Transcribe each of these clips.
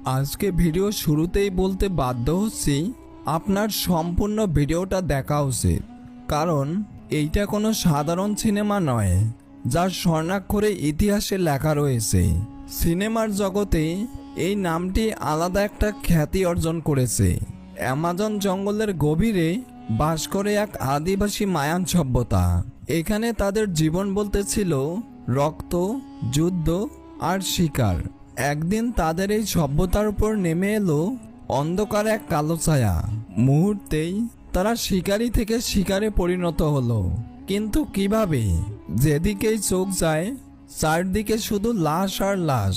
আজকে ভিডিও শুরুতেই বলতে বাধ্য হচ্ছি, আপনার সম্পূর্ণ ভিডিওটা দেখা উচিত। কারণ এইটা কোনো সাধারণ সিনেমা নয়, যার স্বর্ণাক্ষরে ইতিহাসে লেখা রয়েছে। সিনেমার জগতে এই নামটি আলাদা একটা খ্যাতি অর্জন করেছে। অ্যামাজন জঙ্গলের গভীরে বাস করে এক আদিবাসী মায়ান সভ্যতা। এখানে তাদের জীবন বলতে ছিল রক্ত, যুদ্ধ আর শিকার। একদিন তাদের এই সভ্যতার উপর নেমে এলো অন্ধকার এক কালো ছায়া। মুহূর্তেই তারা শিকারী থেকে শিকারে পরিণত হলো। কিন্তু কিভাবে? যেদিকেই চোখ যায় চারদিকে শুধু লাশ আর লাশ।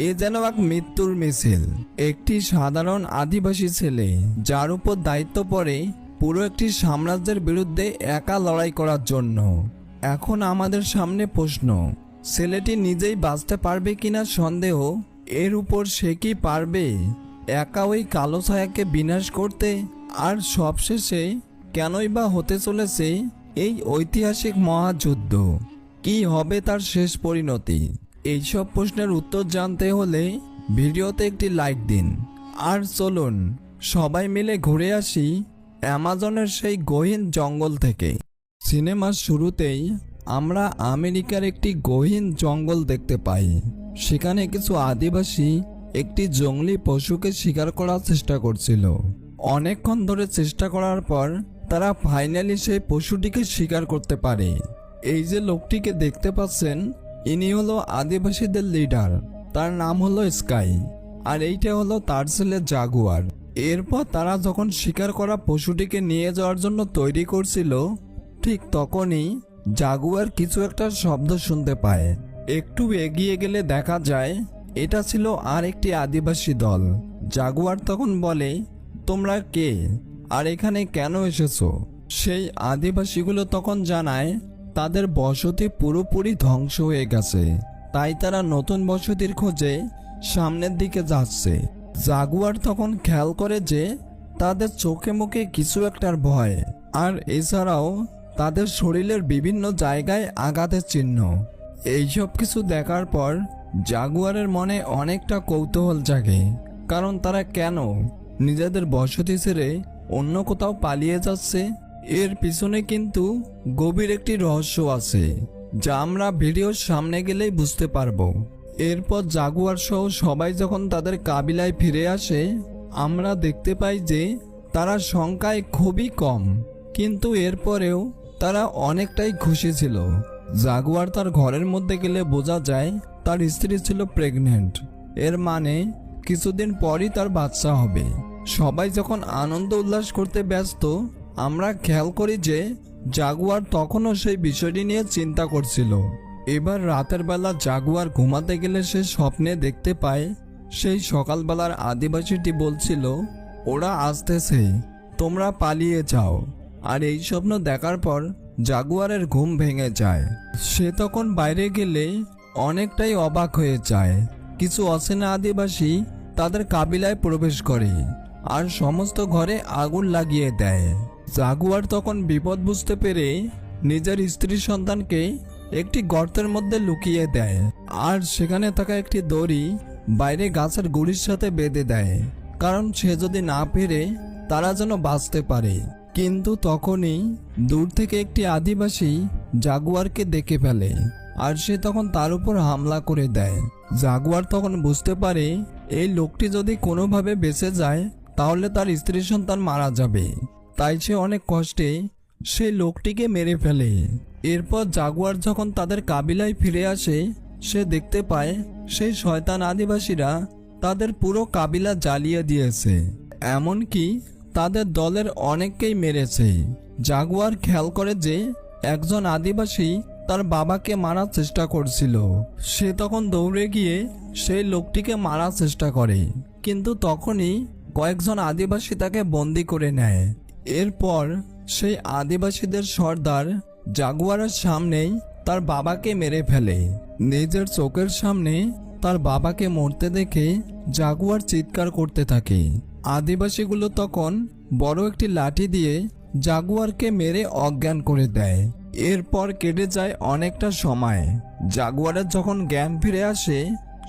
এ যেন এক মৃত্যুর মিছিল। একটি সাধারণ আদিবাসী ছেলে, যার উপর দায়িত্ব পড়ে পুরো একটি সাম্রাজ্যের বিরুদ্ধে একা লড়াই করার জন্য। এখন আমাদের সামনে প্রশ্ন, ছেলেটি নিজেই বাঁচতে পারবে কিনা সন্দেহ। এর উপর সে কি পারবে একা ওই কালো ছায়াকে বিনাশ করতে? আর সবশেষে কেনই বা হতে চলেছে এই ঐতিহাসিক মহাযুদ্ধ? কি হবে তার শেষ পরিণতি? এইসব প্রশ্নের উত্তর জানতে হলে ভিডিওতে একটি লাইক দিন। আর চলুন সবাই মিলে ঘুরে আসি অ্যামাজনের সেই গহীন জঙ্গল থেকে। সিনেমার শুরুতেই আমরা আমেরিকার একটি গহীন জঙ্গল দেখতে পাই। সেখানে কিছু আদিবাসী একটি জংলি পশুকে শিকার করার চেষ্টা করছিল। অনেকক্ষণ ধরে চেষ্টা করার পর তারা ফাইনালি সেই পশুটিকে শিকার করতে পারে। এই যে লোকটিকে দেখতে পাচ্ছেন, ইনি হলো আদিবাসীদের লিডার। তার নাম হলো স্কাই, আর এইটা হলো তার ছেলে জাগুয়ার। এরপর তারা যখন শিকার করা পশুটিকে নিয়ে যাওয়ার জন্য তৈরি করছিল, ঠিক তখনই জাগুয়ার কিছু একটা শব্দ শুনতে পায়। একটু এগিয়ে গেলে দেখা যায় এটা ছিল আর একটি আদিবাসী দল। জাগুয়ার তখন বলে, তোমরা কে আর এখানে কেন এসেছো? সেই আদিবাসীগুলো তখন জানায় তাদের বসতি পুরোপুরি ধ্বংস হয়ে গেছে, তাই তারা নতুন বসতির খোঁজে সামনের দিকে যাচ্ছে। জাগুয়ার তখন খেয়াল করে যে তাদের চোখে মুখে কিছু একটার ভয়, আর এছাড়াও তাদের শরীরের বিভিন্ন জায়গায় আঘাতের চিহ্ন। এইসব কিছু দেখার পর জাগুয়ারের মনে অনেকটা কৌতূহল জাগে, কারণ তারা কেন নিজেদের বসতি ছেড়ে অন্য কোথাও পালিয়ে যাচ্ছে। এর পিছনে কিন্তু গভীর একটি রহস্য আছে, যা আমরা ভিডিওর সামনে গেলেই বুঝতে পারবো। এরপর জাগুয়ার সহ সবাই যখন তাদের কাবিলায় ফিরে আসে, আমরা দেখতে পাই যে তারা সংখ্যায় খুবই কম, কিন্তু এরপরেও তারা অনেকটাই খুশি ছিল। জাগুয়ার তার ঘরের মধ্যে গেলে বোঝা যায় তার স্ত্রী ছিল প্রেগনেন্ট। এর মানে কিছুদিন পরই তার বাচ্চা হবে। সবাই যখন আনন্দ উল্লাস করতে ব্যস্ত, আমরা খেয়াল করি যে জাগুয়ার তখনও সেই বিষয়টি নিয়ে চিন্তা করছিল। এবার রাতের বেলা জাগুয়ার ঘুমাতে গেলে সে স্বপ্নে দেখতে পায় সেই সকালবেলার আদিবাসীটি বলছিল, ওরা আসতেছে, তোমরা পালিয়ে যাও। আর এই স্বপ্ন দেখার পর জাগুয়ারের ঘুম ভেঙে যায়। সে তখন বাইরে গেলে অনেকটাই অবাক হয়ে যায়। কিছু অচেনা আদিবাসী তাদের কাবিলায় প্রবেশ করে আর সমস্ত ঘরে আগুন লাগিয়ে দেয়। জাগুয়ার তখন বিপদ বুঝতে পেরে নিজের স্ত্রী সন্তানকে একটি গর্তের মধ্যে লুকিয়ে দেয়, আর সেখানে থাকা একটি দড়ি বাইরে গাছের গুড়ির সাথে বেঁধে দেয়, কারণ সে যদি না ফিরে তারা যেন বাঁচতে পারে। কিন্তু তখনই দূর থেকে একটি আদিবাসী জাগুয়ারকে দেখে ফেলে, আর সে তখন তার উপর হামলা করে দেয়। জাগুয়ার তখন বুঝতে পারে এই লোকটি যদি কোনোভাবে বেঁচে যায় তাহলে তার স্ত্রী সন্তান মারা যাবে, তাই সে অনেক কষ্টে সেই লোকটিকে মেরে ফেলে। এরপর জাগুয়ার যখন তাদের কাবিলায় ফিরে আসে, সে দেখতে পায় সেই শয়তান আদিবাসীরা তাদের পুরো কাবিলা জ্বালিয়ে দিয়েছে, এমনকি তাদের দলের অনেককেই মেরেছে। জাগুয়ার খেয়াল করে যে একজন আদিবাসী তার বাবাকে মারার চেষ্টা করছিল। সে তখন দৌড়ে গিয়ে সেই লোকটিকে মারার চেষ্টা করে, কিন্তু তখনই কয়েকজন আদিবাসী তাকে বন্দি করে নেয়। এরপর সেই আদিবাসীদের সর্দার জাগুয়ারের সামনেই তার বাবাকে মেরে ফেলে। নিজের চোখের সামনে তার বাবাকে মরতে দেখে জাগুয়ার চিৎকার করতে থাকে। আদিবাসীগুলো তখন বড় একটি লাঠি দিয়ে জাগুয়ারকে মেরে অজ্ঞান করে দেয়। এরপর কেটে যায় অনেকটা সময়। জাগুয়ারের যখন জ্ঞান ফিরে আসে,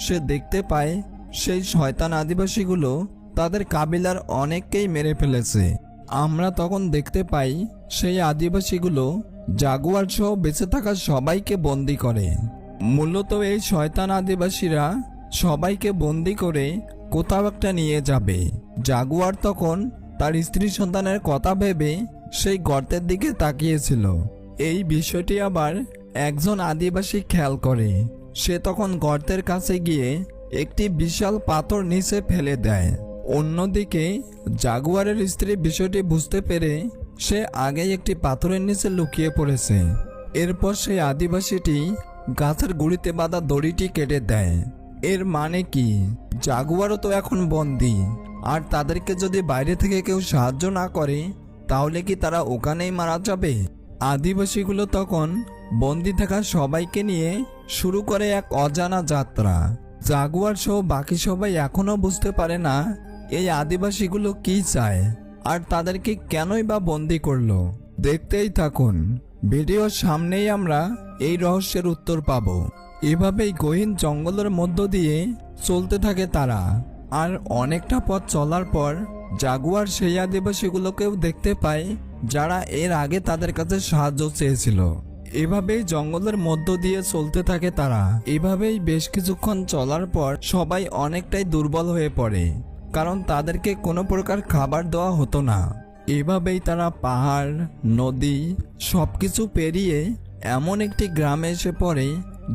সে দেখতে পায় সেই শয়তান আদিবাসীগুলো তাদের কাবিলার অনেককেই মেরে ফেলেছে। আমরা তখন দেখতে পাই সেই আদিবাসীগুলো জাগুয়ার সহ বেঁচে থাকা সবাইকে বন্দি করে। মূলত এই শয়তান আদিবাসীরা সবাইকে বন্দি করে কোথাও একটা নিয়ে যাবে। জাগুয়ার তখন তার স্ত্রী সন্তানের কথা ভেবে সেই গর্তের দিকে তাকিয়েছিল। এই বিষয়টি আবার একজন আদিবাসী খেয়াল করে। সে তখন গর্তের কাছে গিয়ে একটি বিশাল পাথর নিচে ফেলে দেয়। অন্যদিকে জাগুয়ারের স্ত্রী বিষয়টি বুঝতে পেরে সে আগেই একটি পাথরের নিচে লুকিয়ে পড়েছে। এরপর সেই আদিবাসীটি গাছের গুড়িতে বাঁধা দড়িটি কেটে দেয়। এর মানে কি, জাগুয়ারও তো এখন বন্দি, আর তাদেরকে যদি বাইরে থেকে কেউ সাহায্য না করে তাহলে কি তারা ওখানেই মারা যাবে? আদিবাসীগুলো তখন বন্দি থাকা সবাইকে নিয়ে শুরু করে এক অজানা যাত্রা। জাগুয়ার সহ বাকি সবাই এখনো বুঝতে পারে না এই আদিবাসীগুলো কি চায় আর তাদেরকে কেনই বা বন্দি করলো। দেখতেই থাকুন, ভিডিওর সামনেই আমরা এই রহস্যের উত্তর পাব। এভাবেই গহীন জঙ্গলের মধ্য দিয়ে চলতে থাকে তারা। আর অনেকটা পথ চলার পর জাগুয়ার সেই আদিবাসীগুলোকেও দেখতে পায় যারা এর আগে তাদের কাছে সাহায্য চেয়েছিল। এভাবেই জঙ্গলের মধ্য দিয়ে চলতে থাকে তারা। এভাবেই বেশ কিছুক্ষণ চলার পর সবাই অনেকটাই দুর্বল হয়ে পড়ে, কারণ তাদেরকে কোনো প্রকার খাবার দেওয়া হতো না। এভাবেই তারা পাহাড়, নদী সবকিছু পেরিয়ে এমন একটি গ্রামে এসে পড়ে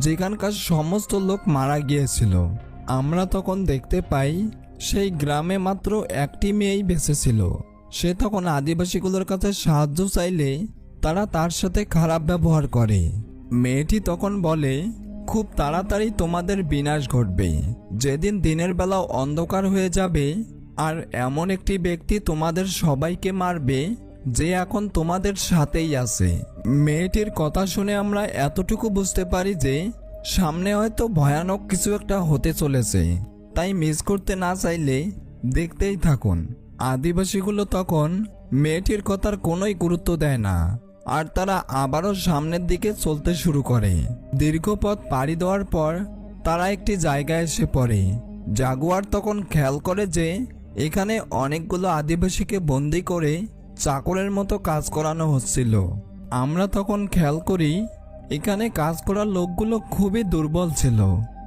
যেখানকার সমস্ত লোক মারা গিয়েছিল। আমরা তখন দেখতে পাই সেই গ্রামে মাত্র একটি মেয়েই বেঁচে ছিল। সে তখন আদিবাসীগুলোর কাছে সাহায্য চাইলে তারা তার সাথে খারাপ ব্যবহার করে। মেয়েটি তখন বলে, খুব তাড়াতাড়ি তোমাদের বিনাশ ঘটবে, যেদিন দিনের বেলা অন্ধকার হয়ে যাবে আর এমন একটি ব্যক্তি তোমাদের সবাইকে মারবে যে এখন তোমাদের সাথেই আছে। মেয়েটির কথা শুনে আমরা এতটুকু বুঝতে পারি যে সামনে হয়তো ভয়ানক কিছু একটা হতে চলেছে, তাই মিস করতে না চাইলে দেখতেই থাকুন। আদিবাসীগুলো তখন মেয়েটির কথার কোনোই গুরুত্ব দেয় না, আর তারা আবারও সামনের দিকে চলতে শুরু করে। দীর্ঘ পথ পাড়ি দেওয়ার পর তারা একটি জায়গায় এসে পড়ে। জাগুয়ার তখন খেয়াল করে যে এখানে অনেকগুলো আদিবাসীকে বন্দি করে চাকরের মতো কাজ করানো হচ্ছিল। আমরা তখন খেয়াল করি এখানে কাজ করার লোকগুলো খুবই দুর্বল ছিল,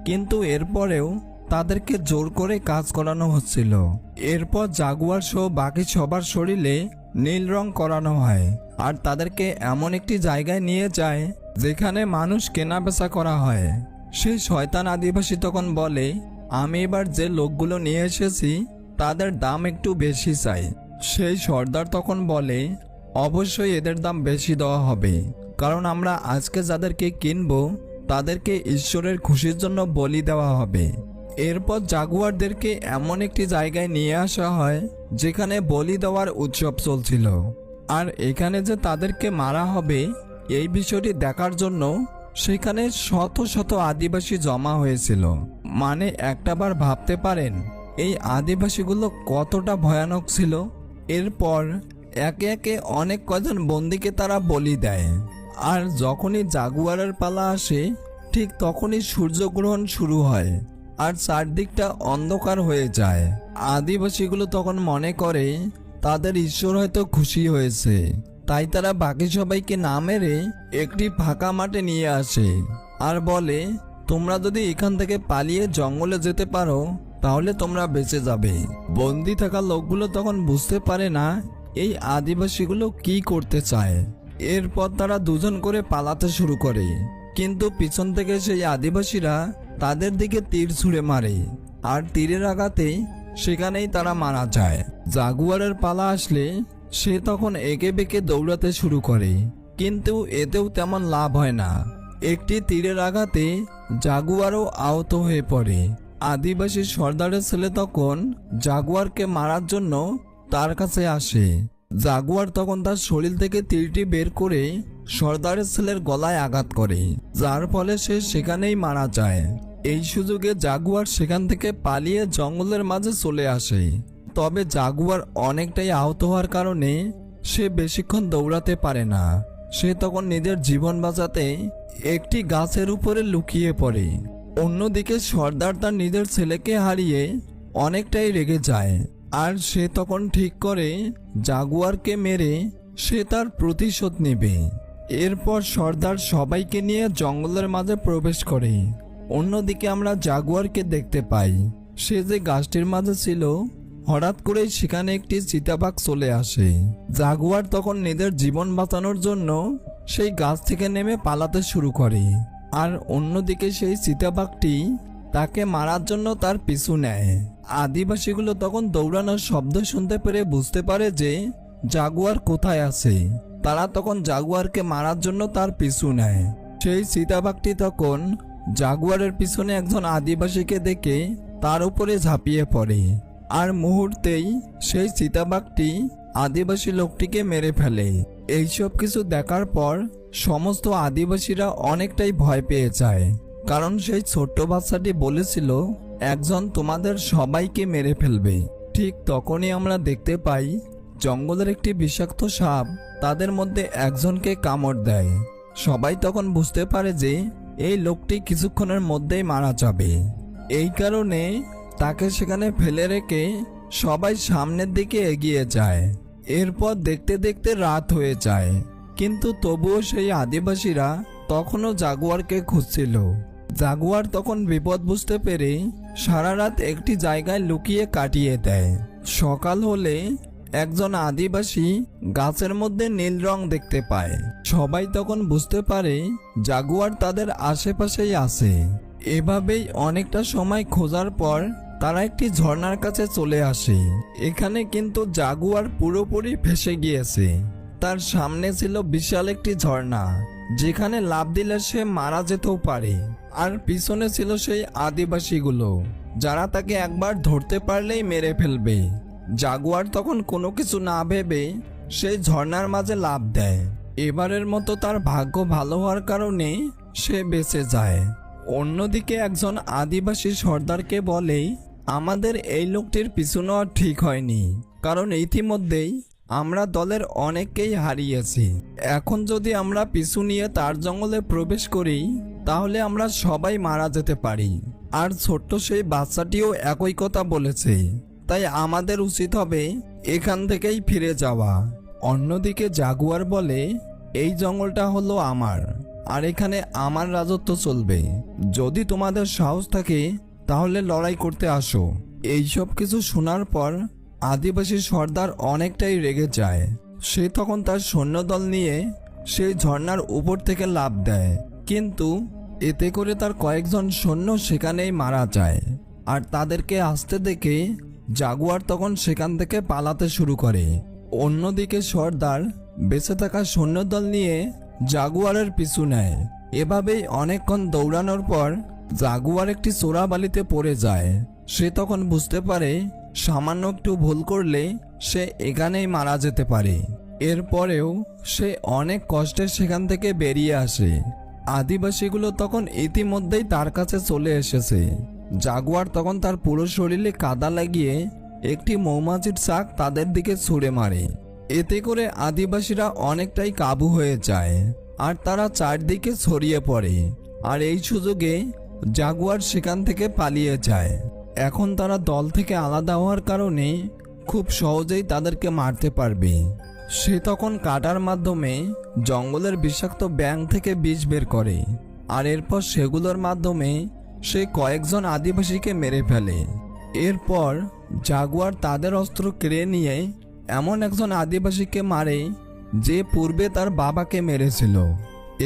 কিন্তু এরপরেও তাদেরকে জোর করে কাজ করানো হচ্ছিল। এরপর জাগুয়ার সহ বাকি সবার শরীরে নীল রং করানো হয় আর তাদেরকে এমন একটি জায়গায় নিয়ে যায় যেখানে মানুষ কেনাবেচা করা হয়। সেই শয়তান আদিবাসী তখন বলে, আমি এবার যে লোকগুলো নিয়ে এসেছি তাদের দাম একটু বেশি চাই। সেই সর্দার তখন বলে, অবশ্যই এদের দাম বেশি দেওয়া হবে, কারণ আমরা আজকে যাদেরকে কিনবো তাদেরকে ঈশ্বরের খুশির জন্য বলি দেওয়া হবে। এরপর জাগুয়ারদেরকে এমন একটি জায়গায় নিয়ে আসা হয় যেখানে বলি দেওয়ার উৎসব চলছিল। আর এখানে যে তাদেরকে মারা হবে এই বিষয়টি দেখার জন্য সেখানে শত শত আদিবাসী জমা হয়েছিল। মানে একটাবার ভাবতে পারেন এই আদিবাসীগুলো কতটা ভয়ানক ছিল। এরপর একে একে অনেক কজন বন্দীকে তারা বলি দেয়। আর যখনই জাগুয়ারের পালা আসে ঠিক তখনই সূর্যগ্রহণ শুরু হয় আর চারদিকটা অন্ধকার হয়ে যায়। আদিবাসীগুলো তখন মনে করে তাদের ঈশ্বর হয়তো খুশি হয়েছে, তাই তারা বাকি সবাইকে না মেরে একটি ফাঁকা মাঠে নিয়ে আসে আর বলে, তোমরা যদি এখান থেকে পালিয়ে জঙ্গলে যেতে পারো তাহলে তোমরা বেঁচে যাবে। বন্দি থাকা লোকগুলো তখন বুঝতে পারে না এই আদিবাসীগুলো কি করতে চায়। এরপর তারা দুজন করে পালাতে শুরু করে, কিন্তু পিছন থেকে সেই আদিবাসীরা তাদের দিকে তীর ছুঁড়ে মারে আর তীরের আঘাতে সেখানেই তারা মারা যায়। জাগুয়ারের পালা আসলে সে তখন একে বেঁকে দৌড়াতে শুরু করে, কিন্তু এতেও তেমন লাভ হয় না। একটি তীরের আঘাতে জাগুয়ারও আহত হয়ে পড়ে। আদিবাসী সর্দারের ছেলে তখন জাগুয়ারকে মারার জন্য তার কাছে আসে। জাগুয়ার তখন তার শরীর থেকে তীরটি বের করে সর্দারের ছেলের গলায় আঘাত করে, যার ফলে সে সেখানেই মারা যায়। এই সুযোগে জাগুয়ার সেখান থেকে পালিয়ে জঙ্গলের মাঝে চলে আসে। তবে জাগুয়ার অনেকটাই আহত হওয়ার কারণে সে বেশিক্ষণ দৌড়াতে পারে না। সে তখন নিজের জীবন বাঁচাতে একটি গাছের উপরে লুকিয়ে পড়ে। অন্যদিকে সর্দার তার নিজের ছেলেকে হারিয়ে অনেকটাই রেগে যায়, আর সে তখন ঠিক করে জাগুয়ারকে মেরে সে তার প্রতিশোধ নেবে। এরপর সর্দার সবাইকে নিয়ে জঙ্গলের মাঝে প্রবেশ করে। অন্যদিকে আমরা জাগুয়ারকে দেখতে পাই, সে যে গাছটির মাঝে ছিল হঠাৎ করেই সেখানে একটি চিতাবাঘ চলে আসে। জাগুয়ার তখন নিজের জীবন বাঁচানোর জন্য সেই গাছ থেকে নেমে পালাতে শুরু করে, আর অন্যদিকে সেই চিতাবাঘটি তাকে মারার জন্য তার পিছু নেয়। আদিবাসীগুলো তখন দৌড়ানোর শব্দ শুনতে পেরে বুঝতে পারে যে জাগুয়ার কোথায় আছে। তারা তখন জাগুয়ারকে মারার জন্য তার পিছু নেয়। সেই চিতাবাঘটি তখন জাগুয়ারের পিছনে একজন আদিবাসীকে দেখে তার উপরে ঝাঁপিয়ে পড়ে, আর মুহূর্তেই সেই চিতাবাঘটি আদিবাসী লোকটিকে মেরে ফেলে। এইসব কিছু দেখার পর সমস্ত আদিবাসীরা অনেকটাই ভয় পেয়ে যায়, কারণ সেই ছোট্ট বাচ্চাটি বলেছিল একজন তোমাদের সবাইকে মেরে ফেলবে। ঠিক তখনই আমরা দেখতে পাই জঙ্গলের একটি বিষাক্ত সাপ তাদের মধ্যে একজনকে কামড় দেয়। সবাই তখন বুঝতে পারে যে এই লোকটি কিছুক্ষণের মধ্যেই মারা যাবে। এই কারণে তাকে সেখানে ফেলে রেখে সবাই সামনের দিকে এগিয়ে যায়। এরপর দেখতে দেখতে রাত হয়ে যায়, কিন্তু তবুও সেই আদিবাসীরা তখনও জাগুয়ারকে খুঁজছিল। জাগুয়ার তখন বিপদ বুঝতে পেরে সারা রাত একটি জায়গায় লুকিয়ে কাটিয়ে দেয়। সকাল হলে একজন আদিবাসী গাছের মধ্যে নীল রং দেখতে পায়। সবাই তখন বুঝতে পারে জাগুয়ার তাদের আশেপাশেই আছে। এভাবেই অনেকটা সময় খোঁজার পর তারা একটি ঝর্ণার কাছে চলে আসে। এখানে কিন্তু জাগুয়ার পুরোপুরি ফেসে গিয়েছে। তার সামনে ছিল বিশাল একটি ঝর্ণা, যেখানে লাফ দিলে সে মারা যেতেও পারে। আর পিছনে ছিল সেই আদিবাসীগুলো, যারা তাকে একবার ধরতে পারলেই মেরে ফেলবে। জাগুয়ার তখন কোনো কিছু না ভেবে সেই ঝর্ণার মাঝে লাফ দেয়। এবারের মতো তার ভাগ্য ভালো হওয়ার কারণে সে বেঁচে যায়। অন্যদিকে একজন আদিবাসী সর্দারকে বলে, আমাদের এই লোকটির পিছু নেওয়া ঠিক হয়নি, কারণ ইতিমধ্যেই আমরা দলের অনেককেই হারিয়েছি। এখন যদি আমরা পিছু নিয়ে তার জঙ্গলে প্রবেশ করি তাহলে আমরা সবাই মারা যেতে পারি। আর ছোট্ট সেই বাচ্চাটিও একই কথা বলেছে, তাই আমাদের উচিত হবে এখান থেকেই ফিরে যাওয়া। অন্যদিকে জাগুয়ার বলে, এই জঙ্গলটা হলো আমার, আর এখানে আমার রাজত্ব চলবে। যদি তোমাদের সাহস থাকে তাহলে লড়াই করতে আসো। এইসব কিছু শোনার পর আদিবাসী সর্দার অনেকটাই রেগে যায়। সে তখন তার সৈন্যদল নিয়ে সেই ঝর্ণার উপর থেকে লাফ দেয়, কিন্তু এতে করে তার কয়েকজন সৈন্য সেখানেই মারা যায়। আর তাদেরকে আসতে দেখে জাগুয়ার তখন সেখান থেকে পালাতে শুরু করে। অন্যদিকে সর্দার বেঁচে থাকা সৈন্যদল নিয়ে জাগুয়ারের পিছু নেয়। এভাবেই অনেকক্ষণ দৌড়ানোর পর জাগুয়ার একটি চোরাবালিতে পড়ে যায়। সে তখন বুঝতে পারে সামান্য একটু ভুল করলে সে এখানেই মারা যেতে পারে। এরপরেও সে অনেক কষ্টে সেখান থেকে বেরিয়ে আসে। আদিবাসীগুলো তখন ইতিমধ্যেই তার কাছে চলে এসেছে। জাগুয়ার তখন তার পুরো শরীরে কাদা লাগিয়ে একটি মৌমাছির চাক তাদের দিকে ছুঁড়ে মারে। এতে করে আদিবাসীরা অনেকটাই কাবু হয়ে যায়, আর তারা চারদিকে ছড়িয়ে পড়ে। আর এই সুযোগে জাগুয়ার সেখান থেকে পালিয়ে যায়। এখন তারা দল থেকে আলাদা হওয়ার কারণে খুব সহজেই তাদেরকে মারতে পারবে। সে তখন কাটার মাধ্যমে জঙ্গলের বিষাক্ত ব্যাঙ থেকে বিষ বের করে, আর এরপর সেগুলোর মাধ্যমে সে কয়েকজন আদিবাসীকে মেরে ফেলে। এরপর জাগুয়ার তাদের অস্ত্র কেড়ে নিয়ে এমন একজন আদিবাসীকে মারে যে পূর্বে তার বাবাকে মেরেছিল।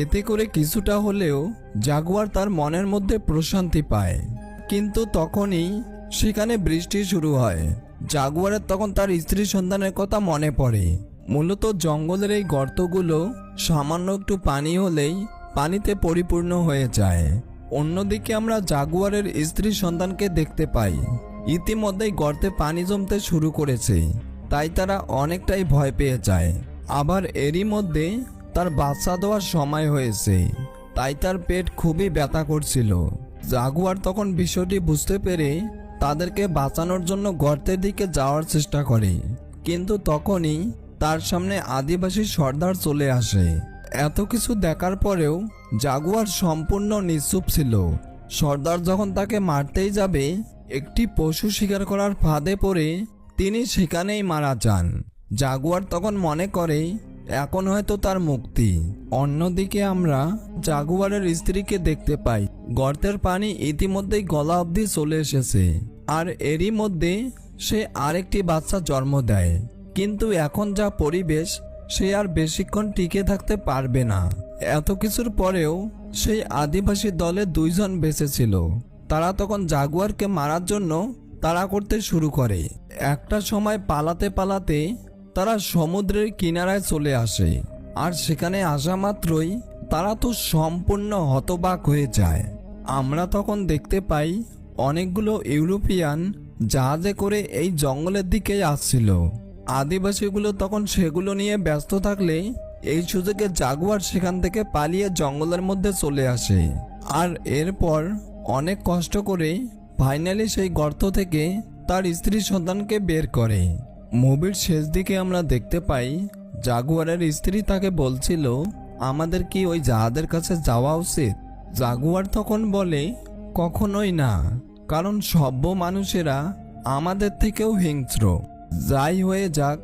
এতে করে কিছুটা হলেও জাগুয়ার তার মনের মধ্যে প্রশান্তি পায়। কিন্তু তখনই সেখানে বৃষ্টি শুরু হয়। জাগুয়ারের তখন তার স্ত্রী সন্তানের কথা মনে পড়ে। মূলত জঙ্গলের এই গর্তগুলো সামান্য একটু পানি হলেই পানিতে পরিপূর্ণ হয়ে যায়। অন্যদিকে আমরা জাগুয়ারের স্ত্রী সন্তানকে দেখতে পাই। ইতিমধ্যেই গর্তে পানি জমতে শুরু করেছে, তাই তারা অনেকটাই ভয় পেয়ে যায়। আবার এরই মধ্যে তার বাচ্চা দেওয়ার সময় হয়েছে, তাই তার পেট খুবই ব্যথা করছিল। জাগুয়ার তখন বিষয়টি বুঝতে পেরে তাদেরকে বাঁচানোর জন্য গর্তের দিকে যাওয়ার চেষ্টা করে, কিন্তু তখনই তার সামনে আদিবাসী সর্দার চলে আসে। এত কিছু দেখার পরেও জাগুয়ার সম্পূর্ণ নিশ্চুপ ছিল। সর্দার যখন তাকে মারতেই যাবে, একটি পশু শিকার করার ফাঁদে পড়ে তিনি সেখানেই মারা যান। জাগুয়ার তখন মনে করে এখন হয়তো তার মুক্তি। অন্যদিকে আমরা জাগুয়ারের স্ত্রীকে দেখতে পাই। গর্তের পানি ইতিমধ্যেই গলা অবধি চলে এসেছে, আর এরই মধ্যে সে আরেকটি বাচ্চা জন্ম দেয়। কিন্তু এখন যা পরিবেশ, সে আর বেশিক্ষণ টিকে থাকতে পারবে না। এত কিছুর পরেও সেই আদিবাসী দলে 2 জন বেঁচে ছিল। তারা তখন জাগুয়ারকে মারার জন্য তাড়া করতে শুরু করে। একটা সময় পালাতে পালাতে তারা সমুদ্রের কিনারায় চলে আসে, আর সেখানে আসা মাত্রই তারা তো সম্পূর্ণ হতবাক হয়ে যায়। আমরা তখন দেখতে পাই অনেকগুলো ইউরোপিয়ান জাহাজে করে এই জঙ্গলের দিকে আসছিল। আদিবাসীগুলো তখন সেগুলো নিয়ে ব্যস্ত থাকলে এই সুযোগে জাগুয়ার সেখান থেকে পালিয়ে জঙ্গলের মধ্যে চলে আসে, আর এরপর অনেক কষ্ট করে ফাইনালি সেই গর্ত থেকে তার স্ত্রী সন্তানকে বের করে। মুভির শেষ দিকে আমরা দেখতে পাই জাগুয়ারের স্ত্রী তাকে বলছিল, আমাদের কি ওই জাহাজের কাছে যাওয়া উচিত? জাগুয়ার তখন বলে, কখনোই না, কারণ সভ্য মানুষেরা আমাদের থেকেও হিংস্র। যাই হয়ে যাক,